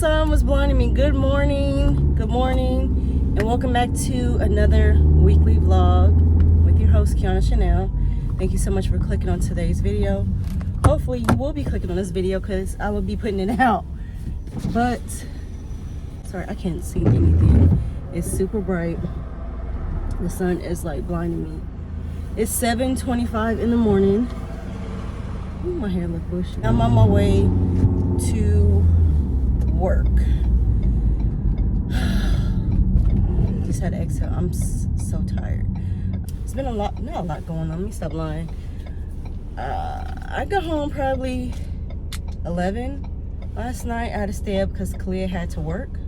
sun was blinding me. Good morning, and welcome back to another weekly vlog with your host, Keyanna Chanel. Thank you so much for clicking on today's video. Hopefully you will be clicking on this video because I will be putting it out. But, sorry, I can't see anything. It's super bright. The sun is like blinding me. It's 7:25 in the morning. Ooh, my hair look bushy. I'm on my way to work. Just had to exhale. I'm so tired. It's been not a lot going on. Let me stop lying. I got home probably 11 last night. I had to stay up because Kaale had to work.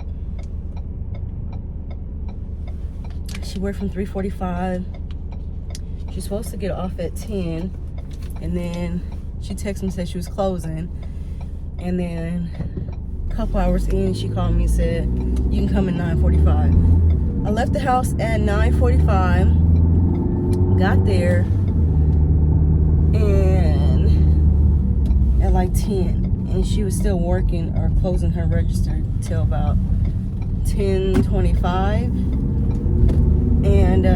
She worked from 3:45. She's supposed to get off at 10, and then she texted me and said she was closing, and then a couple hours in she called me and said you can come at 9:45. I left the house at 9:45, got there, and at like 10, and she was still working or closing her register till about 10:25, and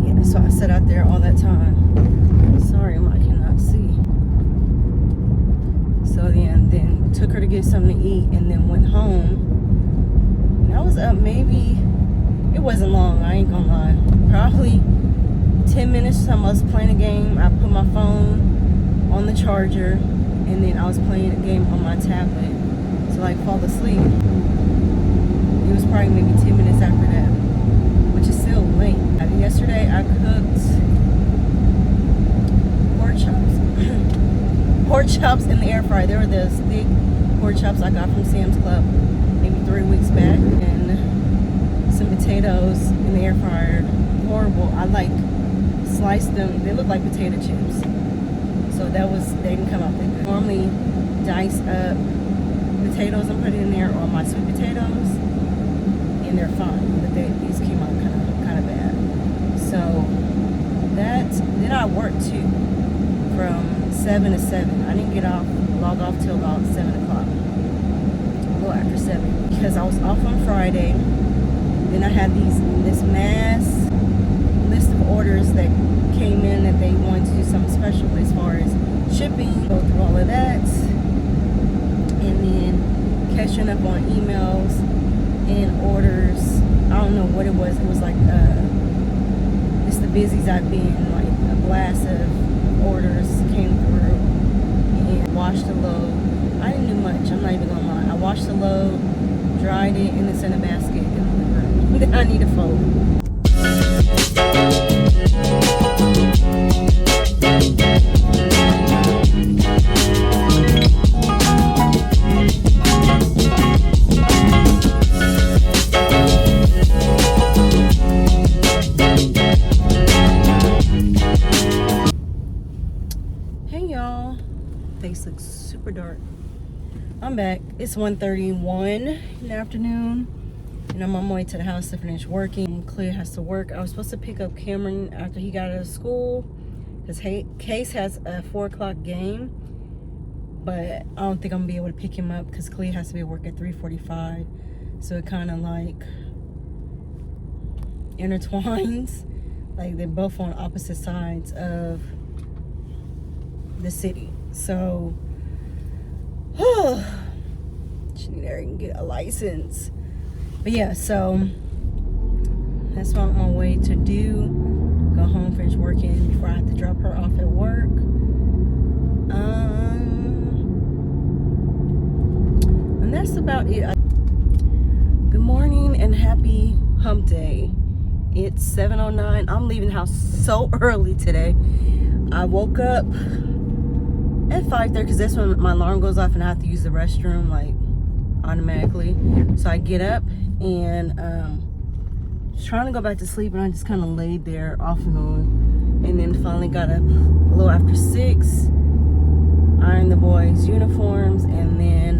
yeah, so I sat out there all that time. Sorry, I cannot see. So then took her to get something to eat and then went home. And I was up maybe, it wasn't long, I ain't gonna lie. Probably 10 minutes, I was playing a game. I put my phone on the charger and then I was playing a game on my tablet to like fall asleep. It was probably maybe 10 minutes after that, which is still late. Yesterday I cooked pork chops in the air fryer. They were the thick pork chops I got from Sam's Club maybe 3 weeks back, and some potatoes in the air fryer. Horrible. I like sliced them. They look like potato chips. So they didn't come out that good. Normally dice up potatoes and put it in there, or my sweet potatoes, and they're fine. But these came out kind of bad. So then I worked too from 7 to 7. I didn't log off till about 7 o'clock. A little after 7. Because I was off on Friday. Then I had this mass list of orders that came in that they wanted to do something special as far as shipping. Go through all of that. And then catching up on emails and orders. I don't know what it was. It was like it's the busiest I've been. Like a blast of orders came through and washed the load. I didn't do much, I'm not even gonna lie. I washed the load, dried it, and it's in a basket in the living room. Then I need to fold. Face looks super dark. I'm back. It's 1:31 in the afternoon, and I'm on my way to the house to finish working. Kaale has to work. I was supposed to pick up Cameron after he got out of school. His Case has a 4 o'clock game, but I don't think I'm gonna be able to pick him up because Kaale has to be at work at 3:45. So it kind of like intertwines. Like they're both on opposite sides of the city. So, she need to get a license. But yeah, so that's what I'm on my way to do. Go home, finish working before I have to drop her off at work. And that's about it. Good morning and happy hump day. It's 7:09. I'm leaving the house so early today. I woke up at 5:30 because that's when my alarm goes off and I have to use the restroom like automatically. So I get up and was trying to go back to sleep, and I just kind of laid there off and on, and then finally got up a little after 6, ironed the boys' uniforms, and then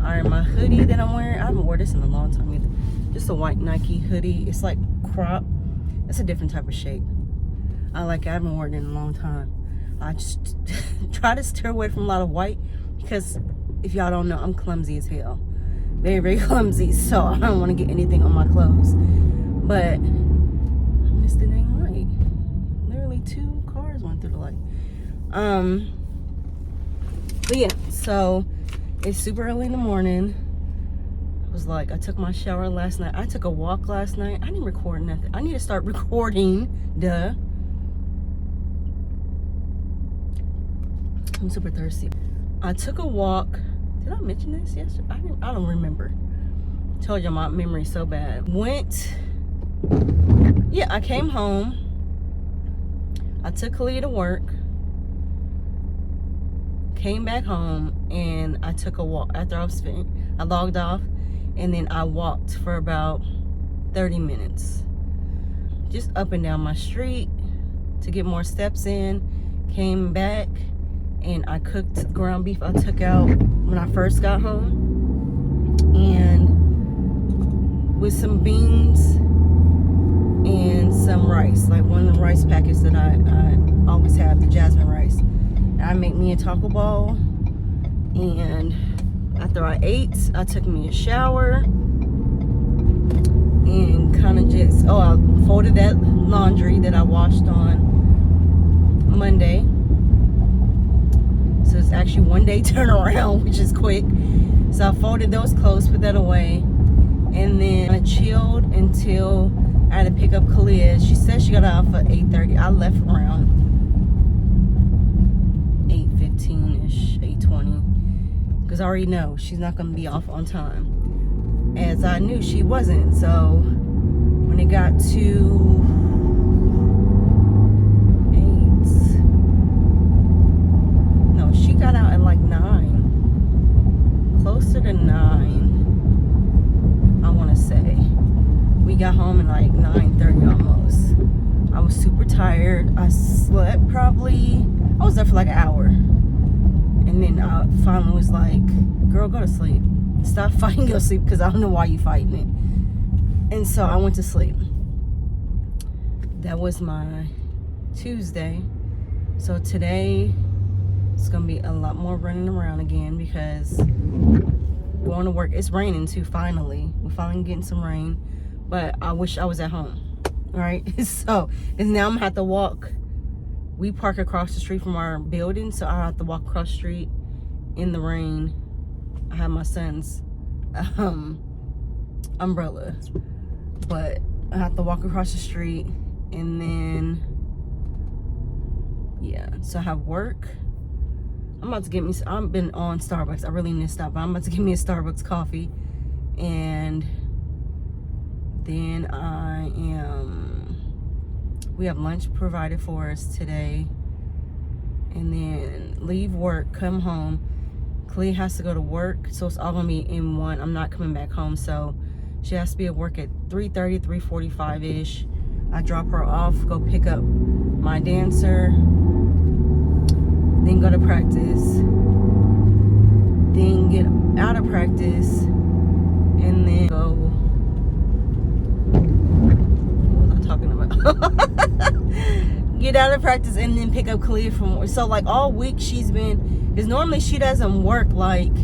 ironed my hoodie that I'm wearing. I haven't worn this in a long time either. Just a white Nike hoodie. It's like crop. It's a different type of shape. I like it. I haven't worn it in a long time. I just try to steer away from a lot of white because if y'all don't know, I'm clumsy as hell. Very, very clumsy. So I don't want to get anything on my clothes. But I missed the dang light. Literally 2 cars went through the light. But yeah, so it's super early in the morning. I took my shower last night. I took a walk last night. I didn't record nothing. I need to start recording. Duh. I'm super thirsty. I took a walk. Did I mention this yesterday? I don't remember. Told you my memory's so bad. I came home. I took Kaale to work. Came back home and I took a walk after I logged off, and then I walked for about 30 minutes. Just up and down my street to get more steps in. Came back and I cooked ground beef I took out when I first got home, and with some beans and some rice, like one of the rice packets that I always have, the jasmine rice. I make me a taco ball, and after I ate, I took me a shower and kind of I folded that laundry that I washed on Monday. So it's actually 1 day turnaround, which is quick. So I folded those clothes, put that away, and then I chilled until I had to pick up Kaale. She said she got off at 8:30. I left around 8:15-ish, 8:20, because I already know she's not going to be off on time, as I knew she wasn't. So when it got to 8, no, she got out at like 9, closer to 9, I want to say. We got home at like 9:30 almost. I was super tired. I slept probably, I was there for like an hour. And then I finally was like, girl, go to sleep. Stop fighting, go to sleep, because I don't know why you fighting it. And so I went to sleep. That was my Tuesday. So today, it's going to be a lot more running around again, because going to work, it's raining too, finally. We're finally getting some rain. But I wish I was at home, right? So, and now I'm going to have to walk. We park across the street from our building, so I have to walk across the street in the rain. I have my son's umbrella, but I have to walk across the street, and then, yeah, so I have work. I'm about to get me, I've been on Starbucks. I really need to stop, but I'm about to get me a Starbucks coffee, and then we have lunch provided for us today, and then leave work, come home. Kaale has to go to work, so it's all gonna be in one. I'm not coming back home, so she has to be at work at 3:30, 3:45-ish. I drop her off, go pick up my dancer, then go to practice, then get out of practice, and then go. What was I talking about? Get out of practice and then pick up Kaale from work. So like all week she's been, because normally she doesn't work like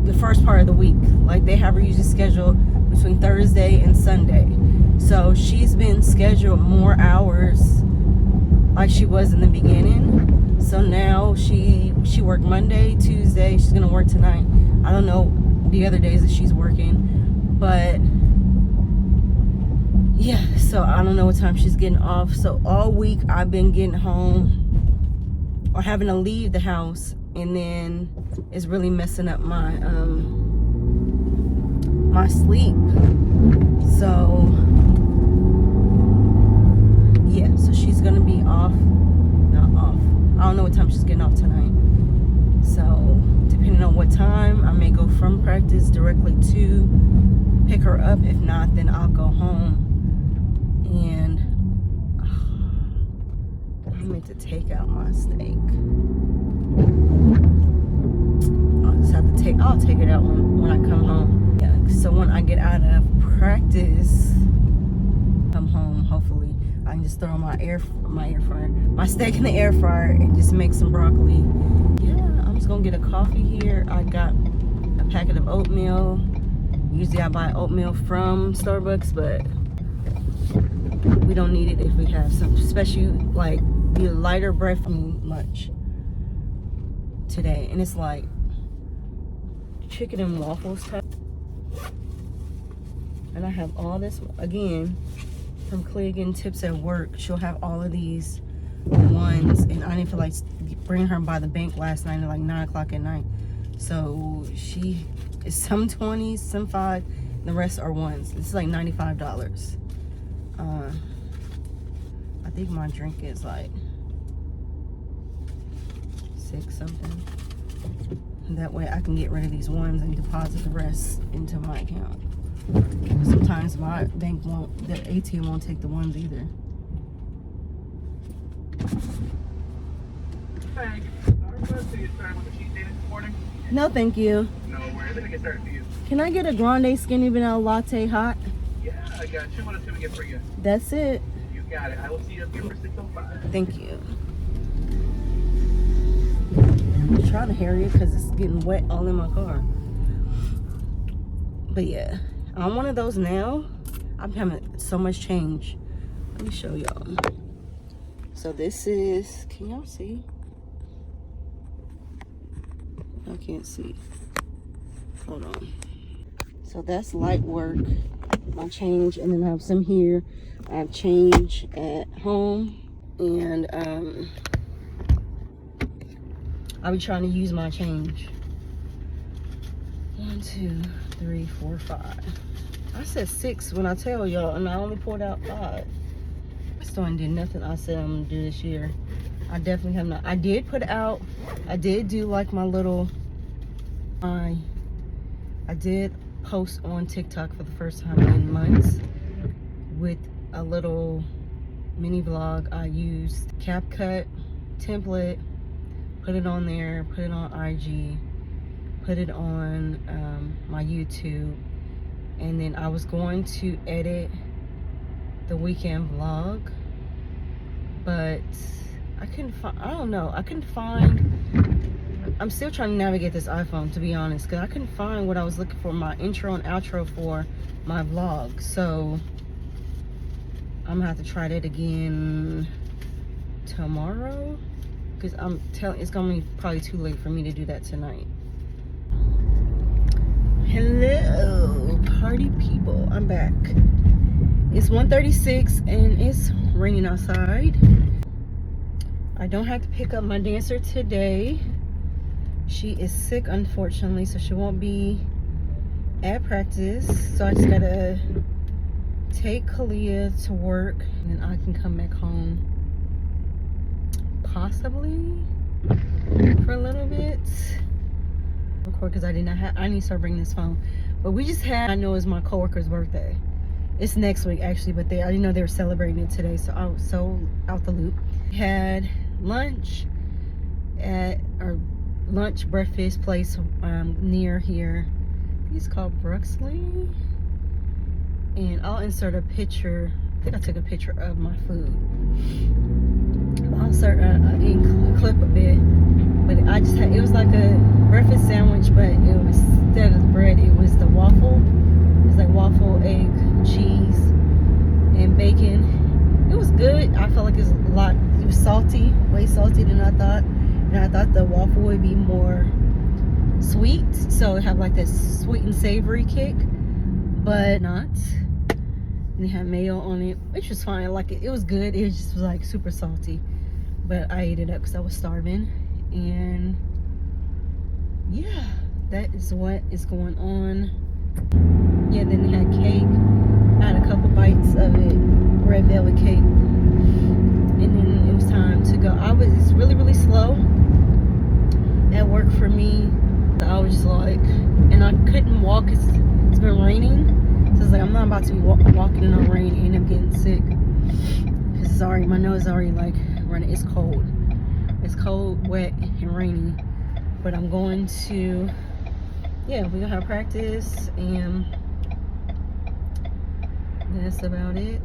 the first part of the week. Like they have her usually scheduled between Thursday and Sunday. So she's been scheduled more hours like she was in the beginning. So now she worked Monday, Tuesday. She's gonna work tonight. I don't know the other days that she's working, but yeah, so I don't know what time she's getting off. So all week I've been getting home or having to leave the house, and then it's really messing up my my sleep. So yeah, so she's gonna be off, not off. I don't know what time she's getting off tonight. So depending on what time, I may go from practice directly to pick her up. If not, then I'll go home. And I meant to take out my steak. I'll take it out when I come home. Yeah, so when I get out of practice, come home, hopefully I can just throw my air fryer, my steak in the air fryer, and just make some broccoli. Yeah, I'm just gonna get a coffee here. I got a packet of oatmeal. Usually I buy oatmeal from Starbucks, but we don't need it if we have some, especially like the lighter bread lunch today. And it's like chicken and waffles type. And I have all this, again, from Clea getting tips at work. She'll have all of these ones, and I didn't feel like bringing her by the bank last night at like 9 o'clock at night. So she is some 20s, some 5, and the rest are ones. It's like $95. I think my drink is like $6 something. And that way I can get rid of these ones and deposit the rest into my account. Sometimes my bank won't, the ATM won't take the ones either. Thanks. Our bus is starting with the cheese day this morning. No, thank you. No worries. Let me get started for you. Can I get a grande skinny vanilla latte hot? Yeah, I got you. What else can we get for you? That's it. You got it. I will see you up here for 6:05. Thank you. I'm trying to hurry it because it's getting wet all in my car. But yeah, I'm one of those now. I'm having so much change. Let me show y'all. So this is, can y'all see? I can't see. Hold on. So that's light work, my change, and then I have some here. I have change at home, and I'll be trying to use my change. 1, 2, 3, 4, 5. I said 6 when I tell y'all, and I only pulled out 5. I still ain't did nothing I said I'm gonna do this year. I definitely have not. I did put out, I did do like my little, I did post on TikTok for the first time in months with a little mini vlog. I used CapCut template, put it on there, put it on IG, put it on my YouTube, and then I was going to edit the weekend vlog, but I couldn't find, I don't know, I couldn't find, I'm still trying to navigate this iPhone, to be honest, because I couldn't find what I was looking for, my intro and outro for my vlog. So I'm gonna have to try that again tomorrow, because I'm telling, it's gonna be probably too late for me to do that tonight. Hello, party people, I'm back. It's 1:36 and it's raining outside. I don't have to pick up my dancer today. She is sick, unfortunately, so she won't be at practice. So I just gotta take Kaale to work, and then I can come back home possibly for a little bit. Record, because I did not have, I need to start bringing this phone. But we just had, I know it's my coworker's birthday. It's next week actually, but I didn't know they were celebrating it today, so I was so out the loop. We had lunch at our lunch breakfast place near here. I think it's called Bruxley. And I'll insert a picture. I think I took a picture of my food. I'll insert a clip of it. But I just had, it was like a breakfast sandwich, but it was, instead of bread, it was the waffle. It was like waffle, egg, cheese, and bacon. It was good. I felt like it was a lot, it was salty, way salty than I thought. And I thought the waffle would be more sweet, so it had like this sweet and savory kick, but not. And it had mayo on it, which was fine. Like it was good. It just was like super salty, but I ate it up because I was starving. And yeah, that is what is going on. Yeah, then they had cake. I had a couple bites of it, red velvet cake, and then it was time to go. It's really slow at work for me. I was just like, and I couldn't walk because it's been raining. So it's like, I'm not about to be walking in the rain and end up getting sick. Because it's already, my nose is already like running. It's cold. It's cold, wet, and rainy. But I'm going to, yeah, we're gonna have practice, and that's about it.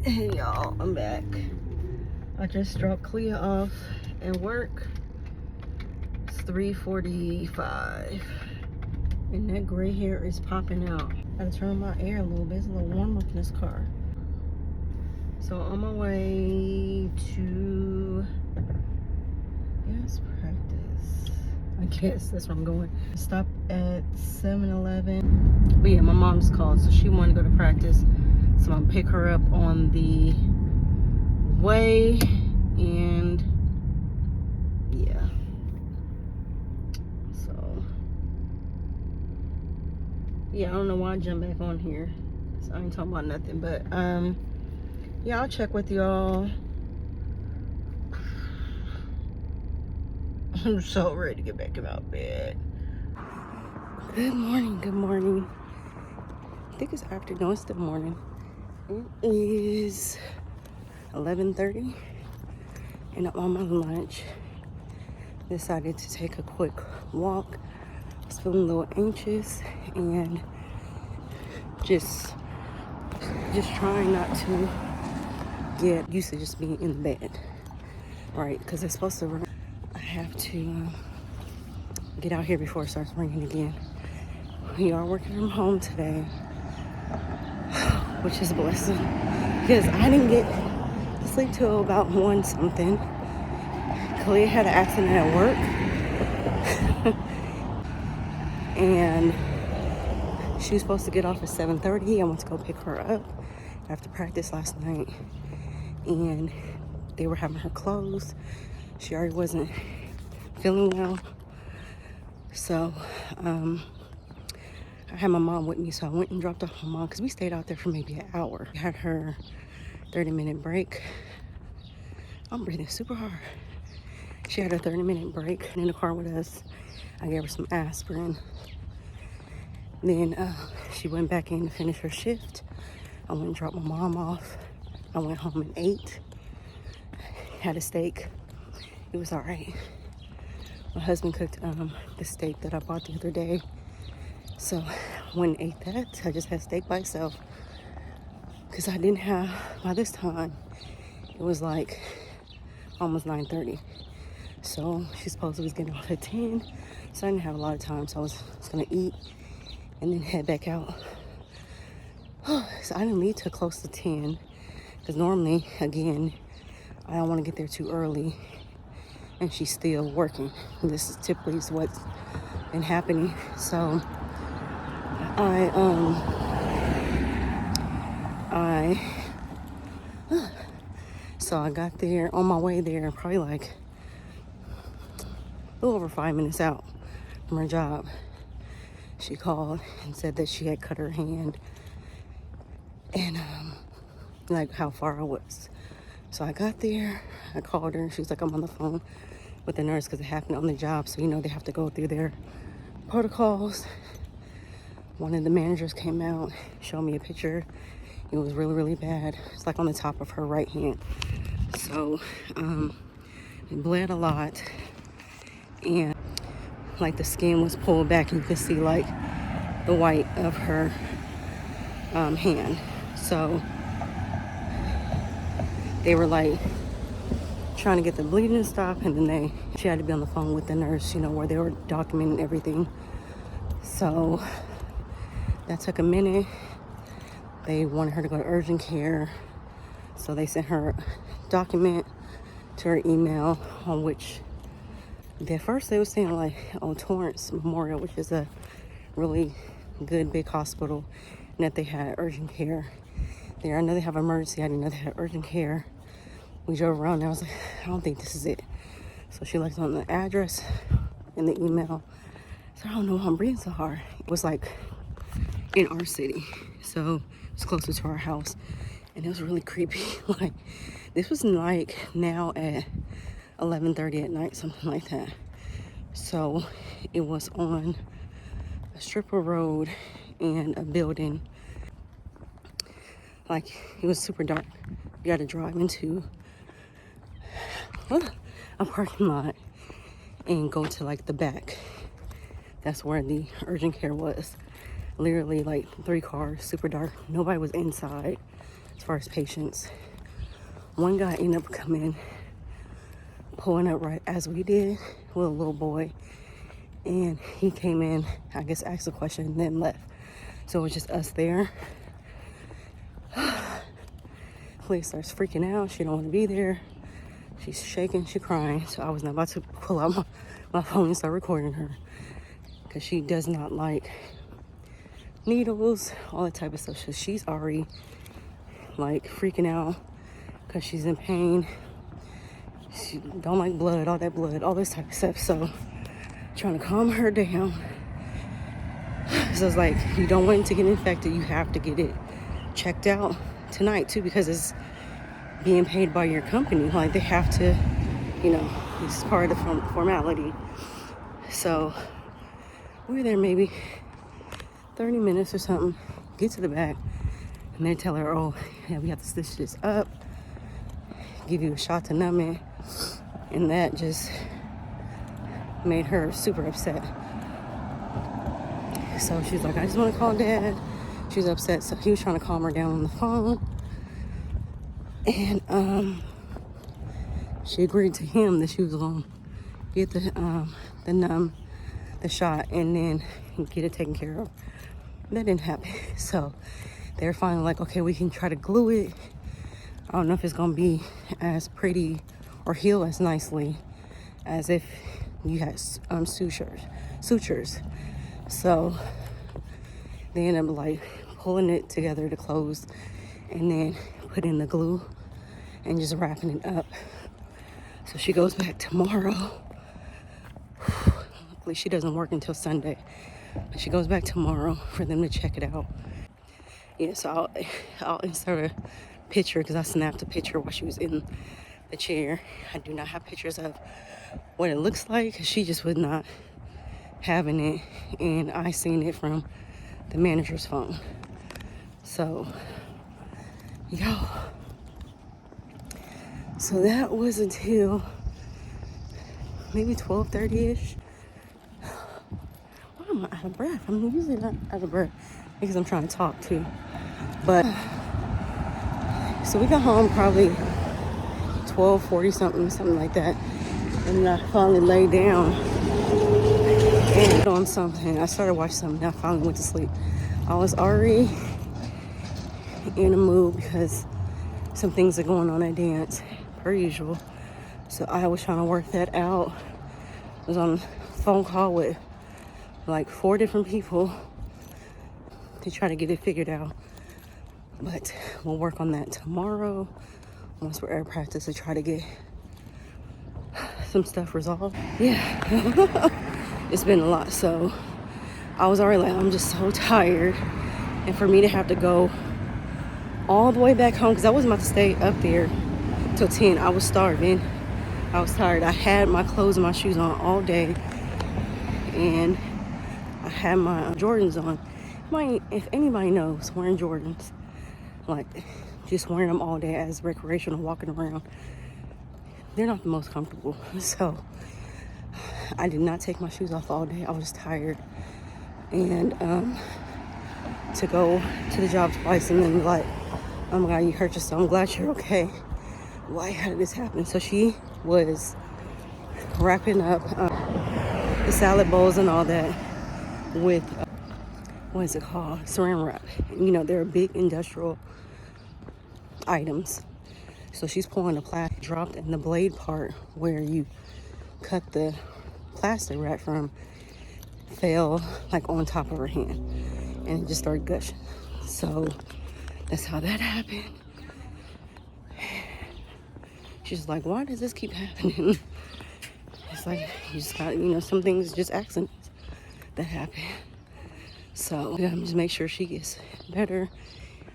Hey y'all, I'm back. I just dropped Clea off at work. 3:45. And that gray hair is popping out. Gotta turn my air a little bit. It's a little warm up in this car. So on my way to practice. I guess that's where I'm going. Stop at 7-Eleven. But yeah, my mom's called, so she wanted to go to practice. So I'm gonna pick her up on the way, and yeah. So yeah, I don't know why I jumped back on here. So I ain't talking about nothing, but yeah, I'll check with y'all. I'm so ready to get back in my bed. Good morning, good morning. I think it's afternoon, it's still morning. It is 11:30 and I'm on my lunch. Decided to take a quick walk. I was feeling a little anxious and just trying not to get used to just being in bed, right? Because it's supposed to rain. I have to get out here before it starts raining again. We are working from home today, which is a blessing, because I didn't get to sleep till about 1 something. Kaale had an accident at work and she was supposed to get off at 7:30. I went to go pick her up after practice last night, and they were having her closed. She already wasn't feeling well, so I had my mom with me, so I went and dropped off my mom because we stayed out there for maybe an hour. We had her 30-minute break. I'm breathing super hard. She had a 30-minute break in the car with us. I gave her some aspirin. Then she went back in to finish her shift. I went and dropped my mom off. I went home and ate. Had a steak. It was all right. My husband cooked the steak that I bought the other day. So when I ate that, I just had steak by itself. Because I didn't have, by this time, it was like almost 9:30. So she supposedly was getting off at 10. So I didn't have a lot of time. So I was going to eat and then head back out. So I didn't leave till close to 10. Because normally, again, I don't want to get there too early. And she's still working. And this is typically what's been happening. So so I got there, on my way there, probably like a little over 5 minutes out from her job. She called and said that she had cut her hand and like how far I was. So I got there, I called her, and she was like, I'm on the phone with the nurse because it happened on the job. So, you know, they have to go through their protocols. One of the managers came out, showed me a picture. It was really, really bad. It's like on the top of her right hand. So, it bled a lot. And like the skin was pulled back. You could see like the white of her hand. So they were like trying to get the bleeding to stop, and then she had to be on the phone with the nurse, you know, where they were documenting everything. So that took a minute. They wanted her to go to urgent care, so they sent her a document to her email, on which at first they were saying like, oh, Torrance Memorial, which is a really good big hospital, and that they had urgent care there. I know they have emergency. I didn't know they had urgent care. We drove around and I was like, I don't think this is it. So she looked on the address in the email. So I don't know why I'm breathing so hard. It was like in our city, so it's closer to our house, and it was really creepy. Like this was like now at 11:30 at night, something like that. So it was on a strip of road and a building. Like it was super dark. You got to drive into a parking lot and go to like the back. That's where the urgent care was. Literally like 3 cars, super dark. Nobody was inside as far as patients. One guy ended up coming, pulling up right as we did with a little boy. And he came in, I guess asked a question and then left. So it was just us there. Chloe starts freaking out. She don't want to be there. She's shaking, she's crying. So I was not about to pull out my phone and start recording her. Because she does not like needles, all that type of stuff. So she's already like freaking out because she's in pain. She don't like blood, all this type of stuff. So trying to calm her down. So it's like, you don't want it to get infected, you have to get it checked out tonight too, because it's being paid by your company. Like they have to, you know, it's part of the formality. So we were there maybe 30 minutes or something, get to the back, and they tell her, oh, yeah, we have to stitch this up, give you a shot to numb it, and that just made her super upset. So she's like, I just want to call Dad. She's upset, so he was trying to calm her down on the phone, and she agreed to him that she was going to get the shot and then get it taken care of. That didn't happen. So they're finally like, okay, we can try to glue it. I don't know if it's gonna be as pretty or heal as nicely as if you had sutures. So they end up like pulling it together to close and then put in the glue and just wrapping it up. So she goes back tomorrow. Luckily she doesn't work until Sunday. But she goes back tomorrow for them to check it out. Yeah, so I'll insert a picture because I snapped a picture while she was in the chair. I do not have pictures of what it looks like. She just was not having it, and I seen it from the manager's phone. So, so that was until maybe 12:30ish. Why am I out of breath? I'm usually not out of breath because I'm trying to talk too. But so we got home probably 12:40 something like that, and I finally laid down and on something. I started watching something, and I finally went to sleep. I was already in a mood because some things are going on at dance per usual. So I was trying to work that out. I was on a phone call with like 4 different people to try to get it figured out. But we'll work on that tomorrow once we're at practice to try to get some stuff resolved. Yeah, it's been a lot. So I was already like, I'm just so tired. And for me to have to go all the way back home, because I wasn't about to stay up there till 10. I was starving. I was tired. I had my clothes and my shoes on all day. And I had my Jordans on. If anybody knows, wearing Jordans, like just wearing them all day as recreational, walking around, they're not the most comfortable. So I did not take my shoes off all day. I was tired. And to go to the job twice and then like, oh my God, you hurt yourself. I'm glad you're okay. Why, how did this happen? So she was wrapping up the salad bowls and all that with, what is it called? Saran wrap. You know, they're big industrial items. So she's pulling the plastic, dropped in the blade part where you cut the plastic wrap from, fell like on top of her hand and it just started gushing. So that's how that happened. She's like, why does this keep happening? It's like, you just got, you know, some things just accidents that happen. So we gotta just make sure she gets better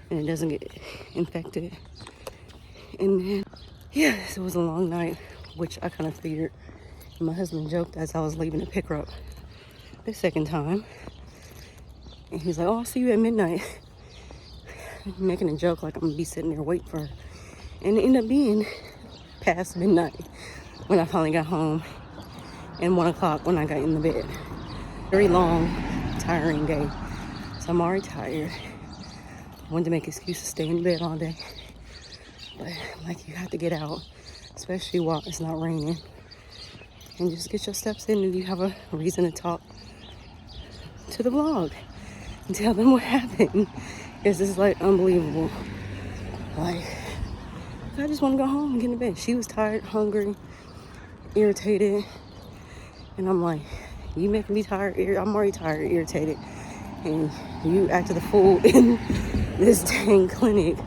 and it doesn't get infected. And then, yeah, it was a long night, which I kind of figured. And my husband joked as I was leaving to pick her up the second time. And he's like, oh, I'll see you at midnight. Making a joke like I'm gonna be sitting there waiting for her. And it ended up being past midnight when I finally got home, and 1 o'clock when I got in the bed. Very long, tiring day. So I'm already tired. I wanted to make excuses to stay in bed all day. But like, you have to get out, especially while it's not raining. and just get your steps in, and you have a reason to talk to the vlog and tell them what happened. It's just like unbelievable. Like, I just want to go home and get in bed. She was tired, hungry, irritated, and I'm like, you making me tired. I'm already tired, irritated, and you acted a fool in this dang clinic,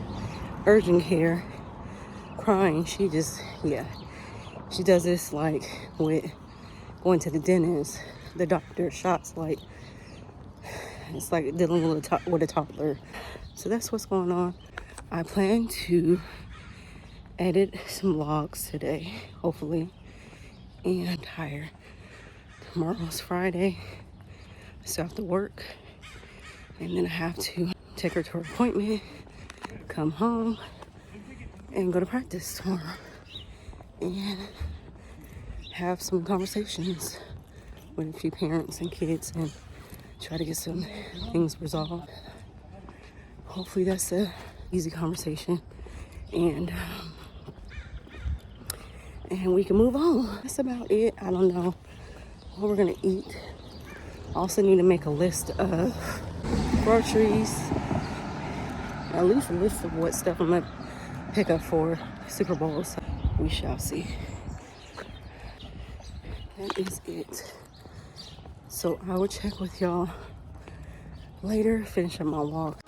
urgent care, crying. She just, yeah, she does this like with going to the dentist, the doctor shots, like it's like dealing with a toddler. So that's what's going on. I plan to edit some vlogs today, hopefully, and I'm tired. Tomorrow's Friday. I still have to work, and then I have to take her to her appointment, come home, and go to practice tomorrow, and have some conversations with a few parents and kids and try to get some things resolved. Hopefully that's a easy conversation, and we can move on. That's about it. I don't know what we're gonna eat. I also need to make a list of groceries, at least a list of what stuff I'm gonna pick up for Super Bowl. So we shall see. That is it. So I will check with y'all later, finish up my walk.